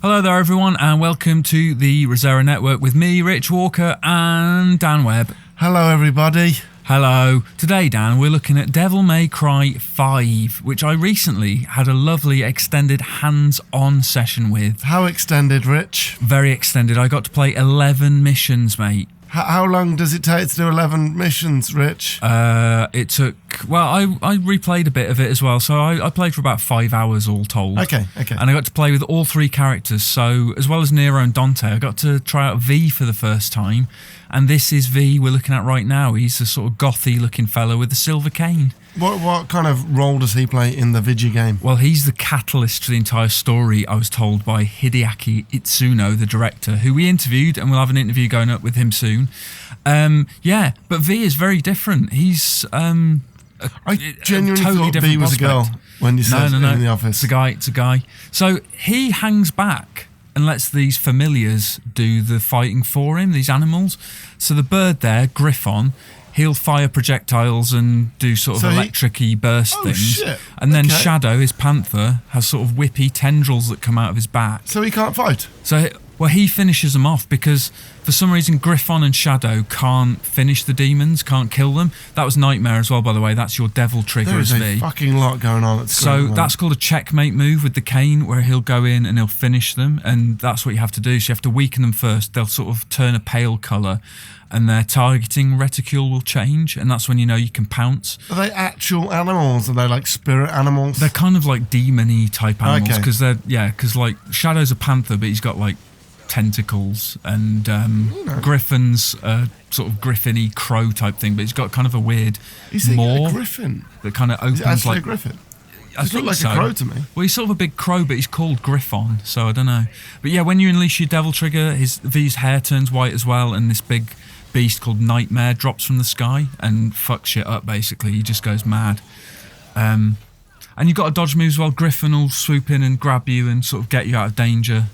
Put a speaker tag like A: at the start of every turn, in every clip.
A: Hello there everyone and welcome to the Rosera Network with me, Rich Walker, and Dan Webb.
B: Hello everybody.
A: Hello. Today, Dan, we're looking at Devil May Cry 5, which I recently had a lovely extended hands-on session with.
B: How extended, Rich?
A: Very extended. I got to play 11 missions, mate.
B: How long does it take to do 11 missions, Rich?
A: It took... Well, I replayed a bit of it as well, so I played for about 5 hours all told.
B: Okay.
A: And I got to play with all three characters, so as well as Nero and Dante, I got to try out V for the first time, and this is V we're looking at right now. He's a sort of gothy-looking fellow with a silver cane.
B: What kind of role does he play in the video game?
A: Well, he's the catalyst for the entire story, I was told by Hideaki Itsuno, the director, who we interviewed, and we'll have an interview going up with him soon. But V is very different. He's
B: I genuinely
A: totally
B: thought V was
A: prospect.
B: a girl when you said
A: No.
B: in the office.
A: It's a guy. So he hangs back and lets these familiars do the fighting for him, these animals. So the bird there, Griffon, he'll fire projectiles and do sort of electric-y burst things.
B: Shit.
A: And then Shadow, his panther, has sort of whippy tendrils that come out of his back.
B: So he can't fight?
A: He finishes them off because for some reason Griffon and Shadow can't finish the demons, can't kill them. That was Nightmare as well, by the way. That's your devil trigger as V.
B: There's a fucking lot going on.
A: That's called a checkmate move with the cane, where he'll go in and he'll finish them, and that's what you have to do. So you have to weaken them first. They'll sort of turn a pale colour, and their targeting reticule will change, and that's when you know you can pounce.
B: Are they actual animals? Are they like spirit animals?
A: They're kind of like demon-y type animals, because like Shadow's a panther, but he's got like tentacles, and Griffin's a sort of griffin-y crow type thing, but he's got kind of a weird maw.
B: A griffin?
A: That kind of opens.
B: Is it actually
A: like
B: a griffin?
A: I think
B: like
A: so.
B: A crow to me.
A: Well, he's sort of a big crow, but he's called Griffon, so I don't know. But yeah, when you unleash your devil trigger, V's hair turns white as well, and this big beast called Nightmare drops from the sky and fucks shit up, basically. He just goes mad. And you've got to dodge moves as well. Griffon will swoop in and grab you and sort of get you out of danger.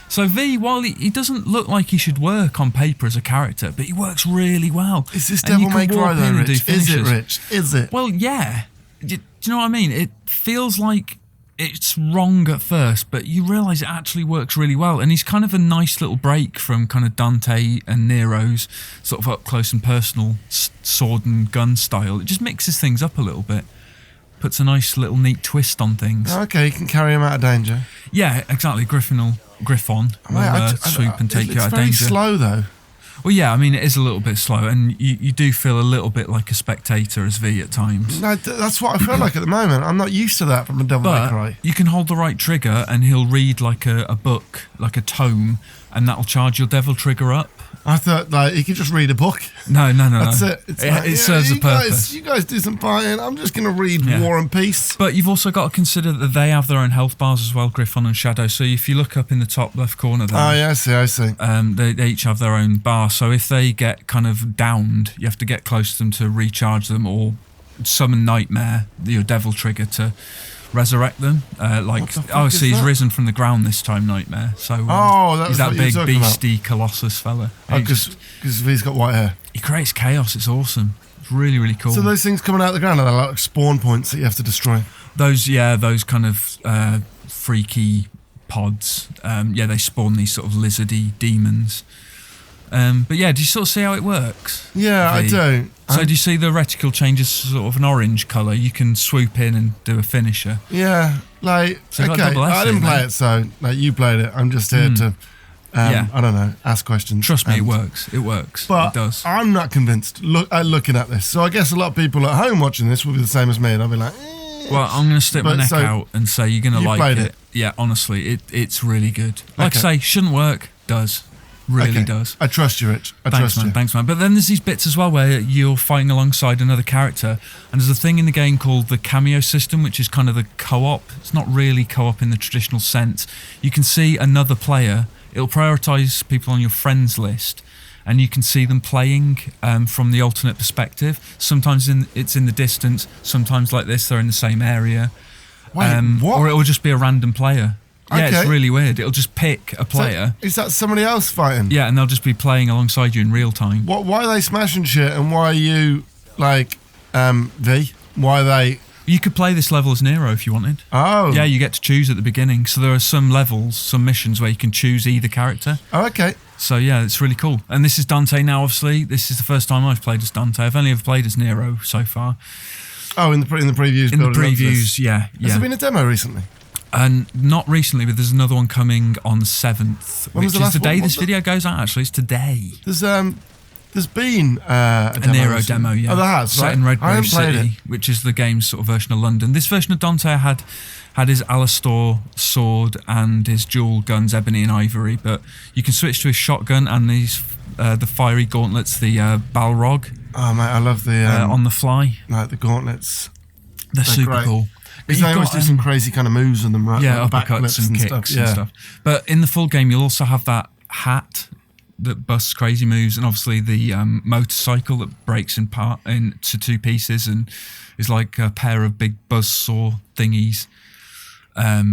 A: So V, while he doesn't look like he should work on paper as a character, but he works really well.
B: Is this Devil May Cry though, Rich? Is it, Rich? Is it?
A: Well, yeah. Do you know what I mean? It feels like it's wrong at first, but you realise it actually works really well. And he's kind of a nice little break from kind of Dante and Nero's sort of up close and personal sword and gun style. It just mixes things up a little bit. Puts a nice little neat twist on things.
B: Okay, you can carry him out of danger.
A: Yeah, exactly. Griffon will swoop and take you out of danger.
B: It's very slow though.
A: Well, yeah, I mean, it is a little bit slow, and you do feel a little bit like a spectator as V at times.
B: No, that's what I feel like at the moment. I'm not used to that from a Devil May Cry.
A: You can hold the right trigger, and he'll read like a book, like a tome, and that'll charge your devil trigger up.
B: I thought he could just read a book.
A: No.
B: That's it.
A: It serves a purpose.
B: You guys do some fighting. I'm just going to read War and Peace.
A: But you've also got to consider that they have their own health bars as well, Griffon and Shadow. So if you look up in the top left corner there...
B: Oh, yeah, I see.
A: They each have their own bar. So if they get kind of downed, you have to get close to them to recharge them, or summon Nightmare, your devil trigger, to resurrect them. He's risen from the ground this time, Nightmare. So he's that big beastie colossus fella.
B: Because V's got white hair.
A: He creates chaos. It's awesome. It's really, really cool.
B: So those things coming out of the ground, are they like spawn points that you have to destroy?
A: Those kind of freaky pods. They spawn these sort of lizardy demons. But yeah, do you sort of see how it works?
B: Yeah, I do.
A: So do you see the reticle changes sort of an orange colour? You can swoop in and do a finisher.
B: Yeah, I didn't play it, so you played it. I'm just here to, I don't know, ask questions.
A: Trust me, it works.
B: But
A: it does.
B: I'm not convinced looking at this. So I guess a lot of people at home watching this will be the same as me, and I'll be like,
A: Well, I'm going to stick my neck out and say you're going to like it. Yeah, honestly, it's really good. Like I say, shouldn't work, does. Really does.
B: I trust you, Rich.
A: Thanks, man. But then there's these bits as well where you're fighting alongside another character, and there's a thing in the game called the cameo system, which is kind of the co-op. It's not really co-op in the traditional sense. You can see another player. It'll prioritise people on your friends list, and you can see them playing from the alternate perspective. Sometimes it's in the distance. Sometimes like this, they're in the same area.
B: Wait, what?
A: Or it'll just be a random player. Yeah,
B: Okay.
A: it's really weird. It'll just pick a player.
B: So, is that somebody else fighting?
A: Yeah, and they'll just be playing alongside you in real time.
B: Why are they smashing shit, and why are you, like, V? Why are they
A: You could play this level as Nero if you wanted.
B: Oh.
A: Yeah, you get to choose at the beginning. So there are some levels, some missions where you can choose either character.
B: Oh, okay.
A: So yeah, it's really cool. And this is Dante now, obviously. This is the first time I've played as Dante. I've only ever played as Nero so far.
B: Oh, in the previews?
A: In the previews, yeah.
B: Has there been a demo recently?
A: And not recently, but there's another one coming on the 7th, which is the day this video goes out, actually. It's today.
B: There's been a
A: Nero demo, yeah.
B: Oh, there has,
A: set
B: right?
A: in Redgrave City,
B: it.
A: which is the game's sort of version of London. This version of Dante had his Alastor sword and his dual guns, ebony and ivory, but you can switch to his shotgun and these the fiery gauntlets, the Balrog.
B: Oh, mate, I love the...
A: on the fly.
B: Like the gauntlets.
A: They're super
B: great.
A: cool.
B: Because they always do some crazy kind of moves on them, right?
A: Yeah,
B: like
A: uppercuts and kicks and stuff. But in the full game, you'll also have that hat that busts crazy moves, and obviously the motorcycle that breaks into two pieces and is like a pair of big buzzsaw thingies.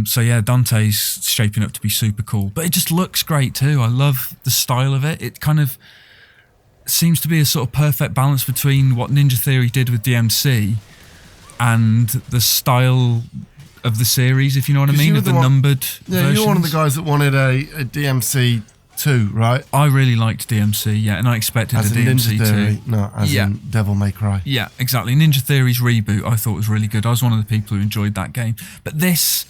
A: So yeah, Dante's shaping up to be super cool, but it just looks great too. I love the style of it. It kind of seems to be a sort of perfect balance between what Ninja Theory did with DMC and the style of the series, if you know what I mean, of the numbered versions.
B: You're one of the guys that wanted a DMC 2, right?
A: I really liked DMC, yeah, and I expected
B: as
A: a DMC
B: Ninja Theory,
A: 2.
B: No, as in Devil May Cry.
A: Yeah, exactly. Ninja Theory's reboot I thought was really good. I was one of the people who enjoyed that game. But this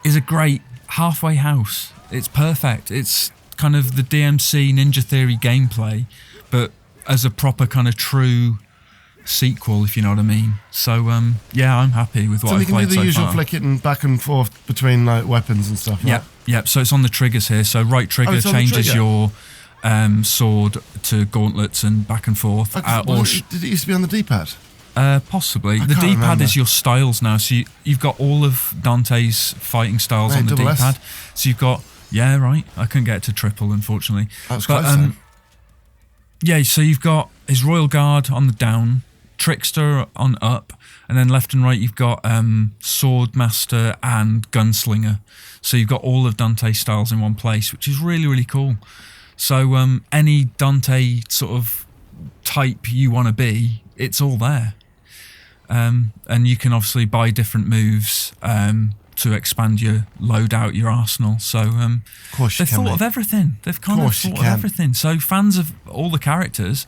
A: is a great halfway house. It's perfect. It's kind of the DMC Ninja Theory gameplay, but as a proper kind of true sequel, if you know what I mean. So yeah, I'm happy with what I've played so far.
B: So you can do the usual flicking back and forth between like weapons and stuff, right?
A: Yep. So it's on the triggers here. So right trigger changes your sword to gauntlets and back and forth.
B: Did it used to be on the D-pad?
A: Possibly. The D-pad is your styles now. So you've got all of Dante's fighting styles on the D-pad. So you've got, yeah, right. I couldn't get to triple, unfortunately.
B: That was close.
A: Yeah, so you've got his Royal Guard on the down, Trickster on up, and then left and right you've got Sword Master and Gunslinger. So you've got all of Dante's styles in one place, which is really, really cool. So any Dante sort of type you want to be, it's all there. And you can obviously buy different moves to expand your loadout, your arsenal. So they've thought of everything. They've kind of thought of everything. So fans of all the characters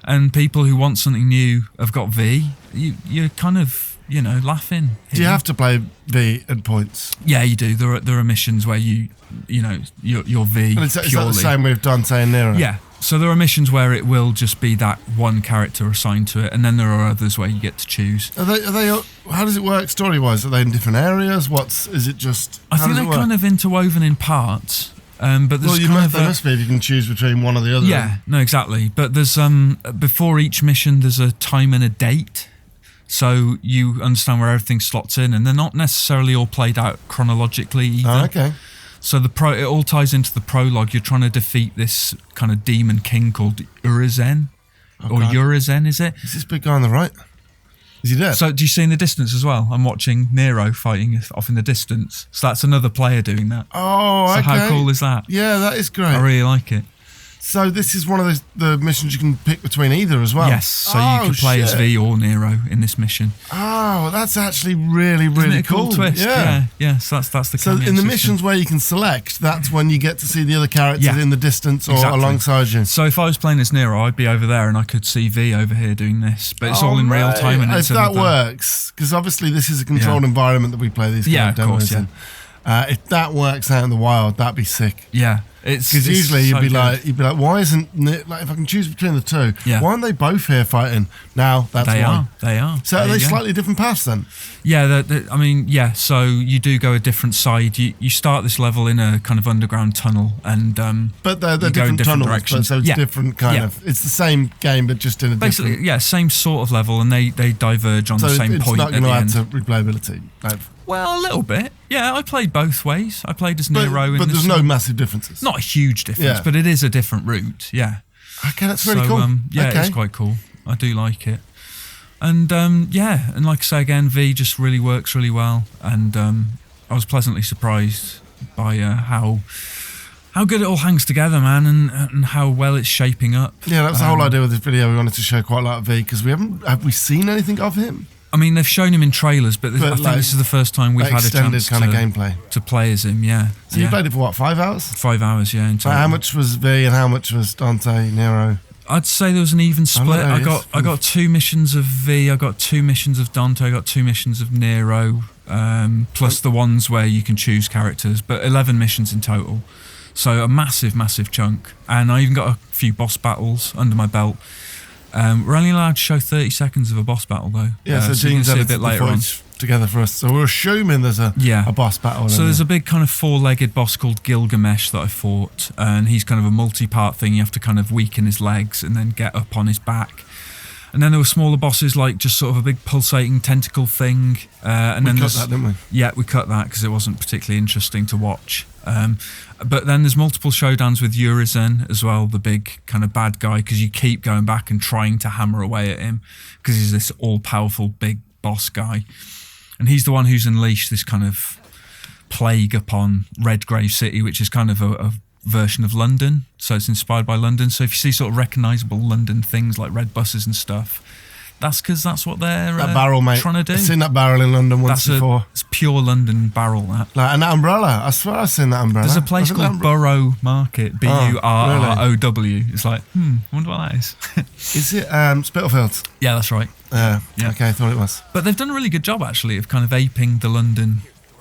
A: and people who want something new have got V. You're kind of, laughing.
B: Do you have to play V at points?
A: Yeah, you do. There are missions where you're V.
B: And is that the same with Dante and Nero?
A: Yeah. So there are missions where it will just be that one character assigned to it, and then there are others where you get to choose.
B: Are they? How does it work story-wise? Are they in different areas? Is it just?
A: I think they're kind of interwoven in parts. But there's
B: they must be if you can choose between one or the other.
A: Yeah, no, exactly. But there's before each mission, there's a time and a date, so you understand where everything slots in, and they're not necessarily all played out chronologically either.
B: Oh, okay.
A: So it all ties into the prologue. You're trying to defeat this kind of demon king called Urizen, Urizen, is it?
B: Is this big guy on the right? Is he dead?
A: So do you see in the distance as well? I'm watching Nero fighting off in the distance. So that's another player doing that.
B: Oh,
A: so
B: okay.
A: How cool is that?
B: Yeah, that is great.
A: I really like it.
B: So this is one of the missions you can pick between either as well?
A: Yes, so you can play as V or Nero in this mission.
B: Oh, that's actually really, really
A: Isn't it a cool twist. Yeah. So that's the cameo
B: in the
A: system.
B: missions where you can select, that's when you get to see the other characters in the distance or alongside you.
A: So if I was playing as Nero, I'd be over there and I could see V over here doing this. But it's all in real time. And
B: if that works, because obviously this is a controlled environment that we play these kind of demos in. If that works out in the wild, that'd be sick.
A: Yeah.
B: Because usually you'd be like, why isn't if I can choose between the two, why aren't they both here fighting? Now that's why.
A: They are.
B: So are they slightly different paths then?
A: Yeah, so you do go a different side. You start this level in a kind of underground tunnel, and
B: but they're different tunnels,
A: directions.
B: So it's different kind of. It's the same game, but just in a different.
A: Yeah, same sort of level, and they diverge on the same point at the end.
B: So it's not going to add to replayability.
A: Well, a little bit. Yeah, I played both ways. I played as Nero
B: but there's no massive differences.
A: Not a huge difference, but it is a different route. Yeah.
B: Okay, that's really cool.
A: It's quite cool. I do like it. And and like I say again, V just really works really well, and I was pleasantly surprised by how good it all hangs together, man, and how well it's shaping up.
B: Yeah, that was the whole idea of this video. We wanted to show quite a lot of V because have we seen anything of him?
A: I mean, they've shown him in trailers, but I think this is the first time we've had a chance
B: kind of gameplay
A: to play as him. Yeah.
B: So you played it for what, 5 hours?
A: 5 hours, yeah. In total.
B: How much was V and how much was Dante, Nero?
A: I'd say there was an even split. I got 2 missions of V, I got 2 missions of Dante, I got 2 missions of Nero, plus the ones where you can choose characters, but 11 missions in total. So a massive, massive chunk. And I even got a few boss battles under my belt. We're only allowed to show 30 seconds of a boss battle, though.
B: Yeah, so Gene's
A: see a bit later on.
B: Together for us. So we're assuming there's a boss battle.
A: So there's a big kind of 4-legged boss called Gilgamesh that I fought, and he's kind of a multi-part thing. You have to kind of weaken his legs and then get up on his back. And then there were smaller bosses, like just sort of a big pulsating tentacle thing. And
B: we
A: then
B: cut that, didn't we?
A: Yeah, we cut that because it wasn't particularly interesting to watch. But then there's multiple showdowns with Urizen as well, the big kind of bad guy, because you keep going back and trying to hammer away at him because he's this all-powerful big boss guy. And he's the one who's unleashed this kind of plague upon Redgrave City, which is kind of a version of London. So it's inspired by London. So if you see sort of recognisable London things like red buses and stuff, that's because that's what they're trying to do.
B: I've seen that barrel in London once before.
A: It's pure London barrel, that.
B: Like an umbrella. I swear I've seen that umbrella.
A: There's a place called Borough Market, Burrow. It's like, I wonder what that is.
B: Is it Spitalfields?
A: Yeah, that's right.
B: Yeah. Okay, I thought it was.
A: But they've done a really good job, actually, of kind of aping the London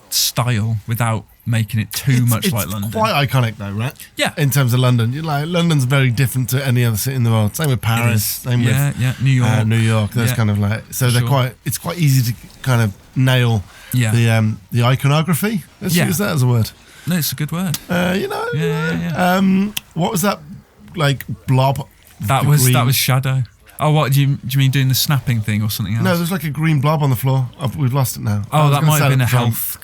A: style without making it too much like London. It's
B: quite iconic, though, right?
A: Yeah.
B: In terms of London, London's very different to any other city in the world. Same with Paris. Same with
A: New York.
B: New York. Those kind of like. So they're it's quite easy to kind of nail the iconography. Let's use that as a word.
A: No, it's a good word.
B: What was that like blob?
A: That was Shadow. Oh, what do you mean doing the snapping thing or something else?
B: No, there's like a green blob on the floor. We've lost it now.
A: Oh, that might have been a health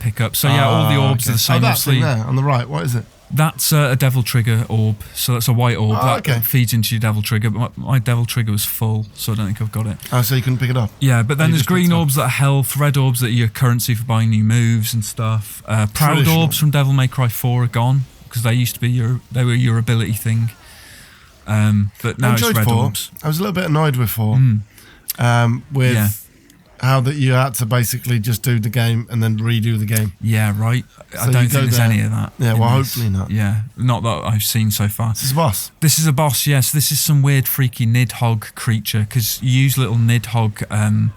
A: pickup. So all the orbs are the same.
B: Oh, that thing there on the right. What is it?
A: That's a devil trigger orb. So that's a white orb that feeds into your devil trigger. But my devil trigger was full, so I don't think I've got it.
B: Oh, so you couldn't pick it up?
A: Yeah, but then there's green orbs that are health, red orbs that are your currency for buying new moves and stuff. Proud orbs from Devil May Cry 4 are gone because they used to be your ability thing. But now it's red orbs.
B: I was a little bit annoyed with 4 with how that you had to basically just do the game and then redo the game.
A: Yeah, right. So I don't think there's any of that.
B: Yeah, well, hopefully not.
A: Yeah, not that I've seen so far.
B: This is a boss.
A: This is a boss, yes. This is some weird, freaky Nidhogg creature because you use little Nidhogg kind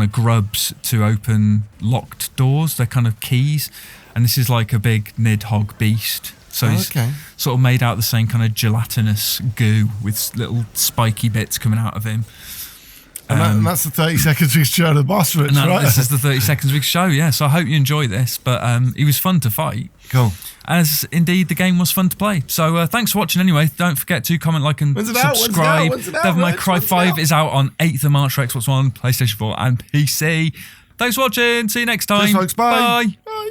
A: of grubs to open locked doors. They're kind of keys. And this is like a big Nidhogg beast. So he's sort of made out the same kind of gelatinous goo with little spiky bits coming out of him.
B: And that's the 30 seconds we show the boss, Rich, right?
A: This is the 30 seconds we show, yeah. So I hope you enjoy this. But he was fun to fight.
B: Cool.
A: As indeed the game was fun to play. So thanks for watching anyway. Don't forget to comment, like and subscribe. Devil May Cry 5 is out on 8th of March for Xbox One, PlayStation 4 and PC. Thanks for watching. See you next time.
B: Cheers, folks. Bye.
A: Bye.